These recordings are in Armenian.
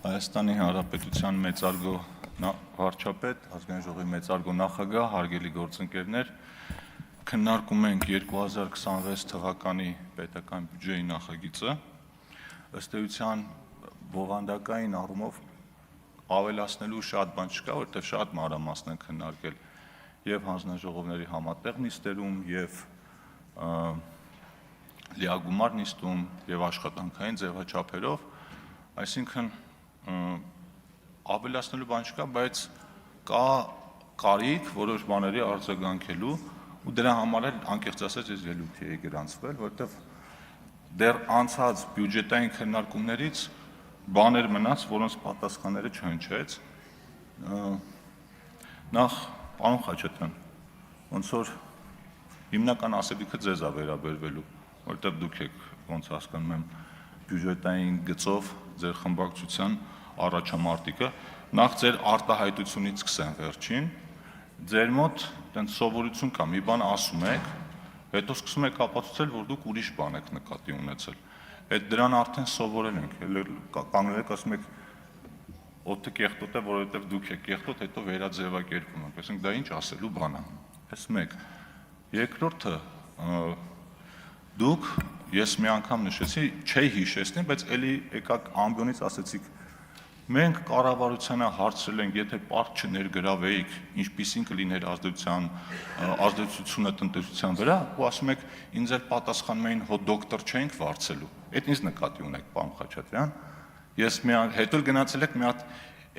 Հայաստանի Հանրապետության մեծարգո վարչապետ, ազգային ժողովի մեծարգո նախագահ, հարգելի գործընկերներ, քննարկում ենք 2026 թվականի պետական բյուջեի նախագիծը, ըստ էության բովանդակային առումով ավելացնելու շատ բան չկա, որտեղ շատ մանրամասն են քննարկել եւ հանձնաժողովների համատեղ նիստերում եւ լիագումար նիստում եւ աշխատանքային ձևաչափերով, այսինքն ավելացնելու բան չկա, բայց կա կարիք որոշ բաների արձագանքելու ու դրա համար էլ անկեղծ ասած ես ելույթի էի գրանցվել, որովհետեւ դեռ անցած բյուջետային քննարկումներից բաներ մնաց, որոնց պատասխանները չհնչեց։ Նախ պարոն Խաչատրյան, ոնց որ հիմնական ասելիքը ձեզ է վերաբերվելու, որովհետեւ դուք եք ոնց հասկանում եմ բյուջետային գծով ձեր խմբակցության առաջամարտիկը, նախ ձեր արտահայտությունից սկսեմ վերջին, ձեր մոտ այդպես սովորություն կա, մի բան ասում եք, հետո սկսում եք ապացուցել, որ դուք ուրիշ բան եք նկատի ունեցել։ Այդ դրան արդեն սովորել ենք, կանգնել եք ասում եք օդը կեղտոտ է, որովհետև դուք եք կեղտոտ, հետո վերաձևակերպում եք, ասենք դա ինչ ասելու բան է։ Այս մեկ։ Երկրորդը դուք, ես մի անգամ նշեցի, չէի հիշեցնի, բայց էլի եկաք ամբիոնից ասեցիք, մենք կառավարությանը հարցրել ենք, եթե պարկ չներգրավեիք, ինչպիսին կլիներ ազդեցությունը տնտեսության վրա, ու ասում եք, ինձ էլ պատասխանում էին, հո դոկտոր չենք վարձելու։ Այդ ինձ նկատի ունեք, պարոն Խաչատրյան։ Ես հետո գնացել եք մի հատ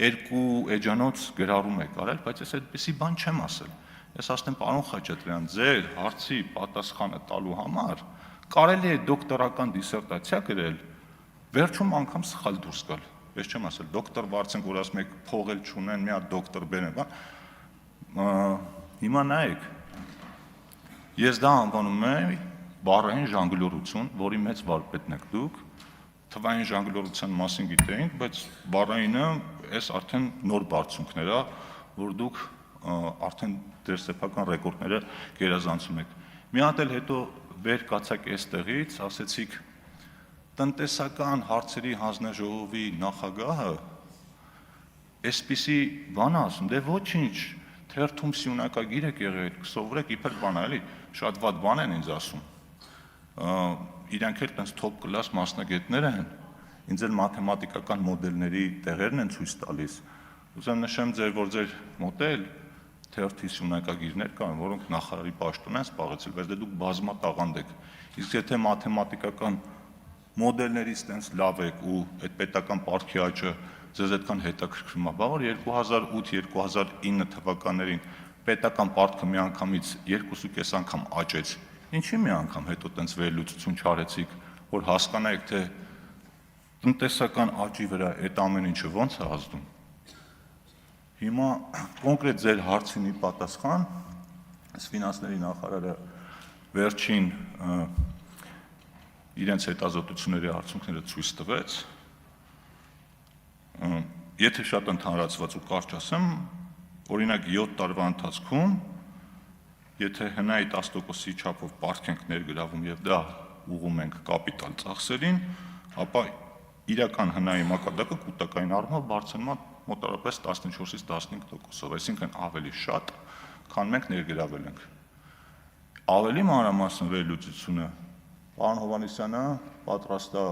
երկու էջանոց գրառում եք արել, բայց ես այդպիսի բան չեմ ասել։ Ես ասեմ, պարոն Խաչատրյան, ձեր հարցի պատասխանը տալու համար կարելի է դոկտորական դիսերտացիա գրել, վերջում անգամ սխալ դուրս գալ։ Ես չեմ ասել, դոկտոր վարձենք, որ ասում եք փող էլ չունեն, մի հատ դոկտոր բերեն, հիմա նայեք, ես դա անվանում եմ բառային ժանգլյորություն, որի մեծ վարպետն եք դուք, թվային ժանգլյորության մասին գիտեինք, բայց բառայինը այս արդեն նոր բարձունքներ է, որ դուք արդեն դեր սեփական ռեկորդները գերազանցում եք։ Մի հատ էլ հետո վեր կացակ այստեղից, ասեցիք տնտեսական հարցերի հանձնաժողովի նախագահը այսպիսի բան ասում, դե ոչինչ, թերթում սյունակագիր եք եղել, սովորեք իբր բան էլի, շատ վատ բան են ինձ ասում։ Իրանք էլ տենց top class մասնագետներ են, ինձ էլ մաթեմատիկական մոդելների տեղերն են ցույց տալիս։ Ուզում նշեմ ձեր, որ ձեր մոդել թերթի սյունակագիրներ կան, որոնք նախարարի պաշտոն են զբաղեցել, բայց դե դուք բազմատաղանդ եք։ Իսկ եթե մաթեմատիկական մոդելներից տենց լավ եք ու այդ պետական պարտքի աճը ձեզ այդքան հետաքրքրում է, բավար 2008-2009 թվականներին պետական պարտքը միանգամից 2.5 անգամ աճեց։ Ինչի մի անգամ հետո տենց վերլուծություն չարեցիք, որ հասկանայիք, թե տնտեսական աճի վրա այդ ամեն ինչը ոնց է ազդում։ Հիմա կոնկրետ ձեր հարցինի պատասխան, ֆինանսների նախարարը վերջին իրենց հետազոտությունների արդյունքները ցույց տվեց, եթե շատ ընդհանրացված ու կարճ ասեմ, օրինակ 7 տարվա ընթացքում, եթե հնայի 10%-ի չափով պարտք ենք ներգրավում եւ դա ուղղում ենք կապիտալ ծախսերին, ապա իրական հնայի մակարդակը կൂട്ടակային առումով բարձրանում է մոտավորապես 14-ից 15%-ով, այսինքն ավելի շատ, քան մենք ներգրավել ենք։ Ավելի մանրամասն վերլուծությունը պարոն Հովհաննիսյանը պատրաստ է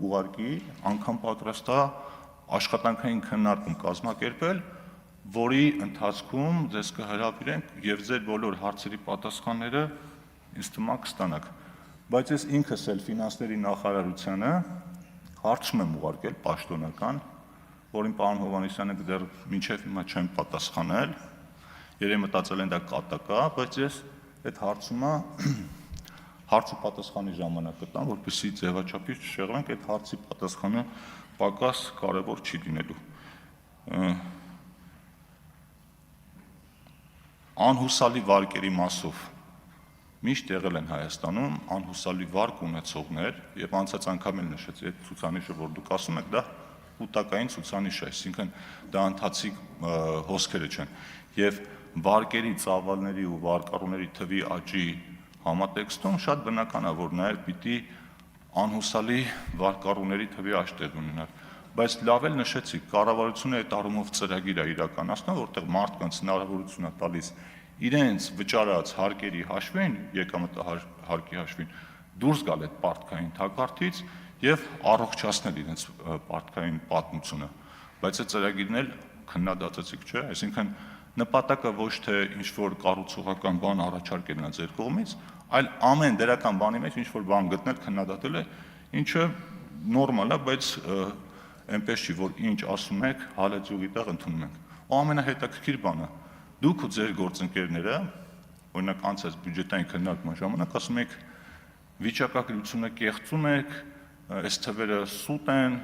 ուղարկի, անգամ պատրաստ է աշխատանքային քննարկում կազմակերպել, որի ընթացքում ձեզ կհրավիրենք եւ ձեր բոլոր հարցերի պատասխանները ինձ թվում է կստանաք։ Բայց ես ինքս էլ ֆինանսների նախարարությանը հարցում եմ ուղարկել պաշտոնական, որին պարոն Հովհաննիսյանը դեռ մինչև հիմա չեմ պատասխանել, երևի մտածել են դա կատակա, բայց ես այդ հարց ու պատասխանի ժամանակ կտամ, որպեսզի ձևաչափից չշեղվենք, այդ հարցի պատասխանը պակաս կարևոր չի լինելու։ Անհուսալի վարկերի մասով միշտ եղել են Հայաստանում անհուսալի վարկ ունեցողներ եւ անցած անգամ էլ նշեցի այդ ցուցանիշը, որ դուք ասում եք, դա կൂട്ടակային ցուցանիշ է, այսինքն դա ընթացիկ հոսքերը չեն եւ վարկերի ծավալների ու վարկառուների թվի աճի համատեքստում շատ բնական է, որ նաեւ պիտի անհուսալի վարկառուների թվի աճ տեղի ունենա։ բայց լավ էլ նշեցիք, կառավարությունը այդ առումով ծրագիր է իրականացնում, որտեղ մարդկանց հնարավորություն է տալիս իրենց վճարած հարկերի հաշվին, եկամտահարկի հաշվին դուրս գալ այդ պարտքային թակարդից եւ առողջացնել իրենց պարտքային պատմությունը, բայց այդ ծրագիրն էլ քննադատեցիք, չէ՞, այսինքն նպատակը ոչ թե ինչ-որ կառուցողական բան առաջարկելն է ձեր կողմից, այլ ամեն դրական բանի մեջ ինչ-որ բան գտնել, քննադատել է, ինչը նորմալ է, բայց այնպես չի, որ ինչ ասում եք, հալեցուղի տեղ ընդունում ենք։ Ու ամենահետաքրքիր բանը, դուք ու ձեր գործընկերները, օրինակ անցած բյուջետային քննարկման ժամանակ ասում եք, վիճակագրությունը կեղծում եք, այս թվերը սուտ են,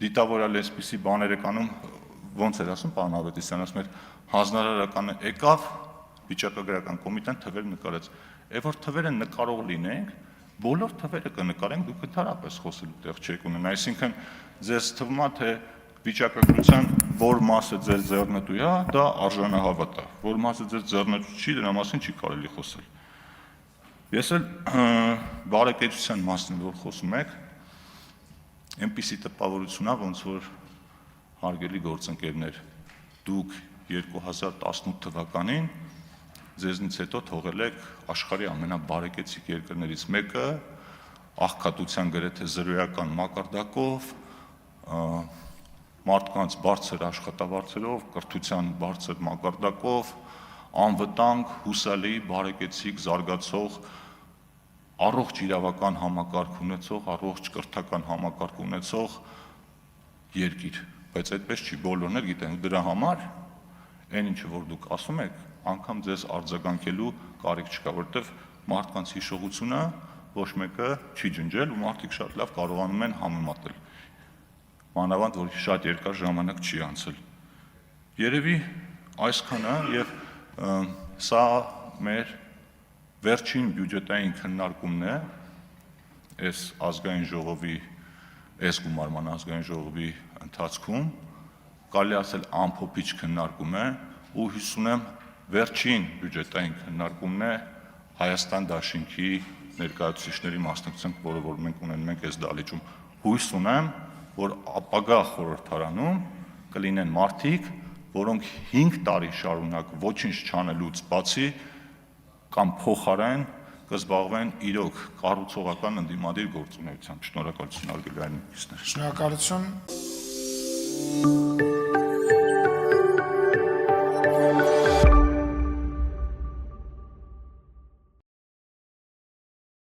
դիտավորալ այսպիսի բաներ եք անում, ոնց էր ասում պարոն Ավետիսյան, ասում էր հանձնարարականը եկավ, վիճակագրական կոմիտեն թվեր նկարեց։ Այդ որ թվերը նկարող լինենք, բոլոր թվերը կնկարենք, դուք ընդհանրապես խոսելու տեղ չեք ունենա, այսինքն ձեզ թվում է, թե վիճակագրության որ մասը ձեր ձեռնտու է, դա արժանահավատ է, որ մասը ձեր ձեռնտու չի, դրա մասին չի կարելի խոսել։ Ես էլ բարեկեցության մասն որ խոսում եք, այնպիսի տպավորություն է, ոնց որ հարգելի գործընկերներ, դուք 2018 թվականին ձեզնից հետո թողել եք աշխարհի ամենաբարեկեցիկ երկրներից մեկը, աղքատության գրեթե զրոյական մակարդակով, մարդկանց բարձր աշխատավարձերով, կրթության բարձր մակարդակով, անվտանգ, հուսալի, բարեկեցիկ, զարգացող, առողջ իրավական համակարգ ունեցող, առողջ կրթական համակարգ ունեցող երկիր, բայց այդպես չի, բոլորն էլ գիտեն, դրա համար այն ինչը որ դուք ասում եք, անգամ ձեզ արձագանքելու կարիք չկա, որովհետև մարդկանց հիշողությունը ոչ մեկը չի ջնջել ու մարդիկ շատ լավ կարողանում են համեմատել, մանավանդ որ շատ երկար ժամանակ չի անցել։ Երևի այսքանը եւ սա մեր վերջին բյուջետային քննարկումն է, այս ազգային ժողովի, այս գումարման ազգային ժողովի ընթացքում, կարելի ասել ամփոփիչ քննարկում է ու հույս ունեմ վերջին բյուջետային քննարկումն է Հայաստան դաշինքի ներկայացուցիչների մասնակցությամբ, որը որ մենք ունենում ենք այս դահլիճում, հույս ունեմ, որ ապագա խորհրդարանում կլինեն մարդիկ, որոնք 5 տարի շարունակ ոչինչ չանելուց բացի կամ փոխարեն կզբաղվեն իրոք կառուցողական ընդդիմադիր գործունեությամբ։ Շնորհակալություն հարգելի այրենիքներ։ Շնորհակալություն։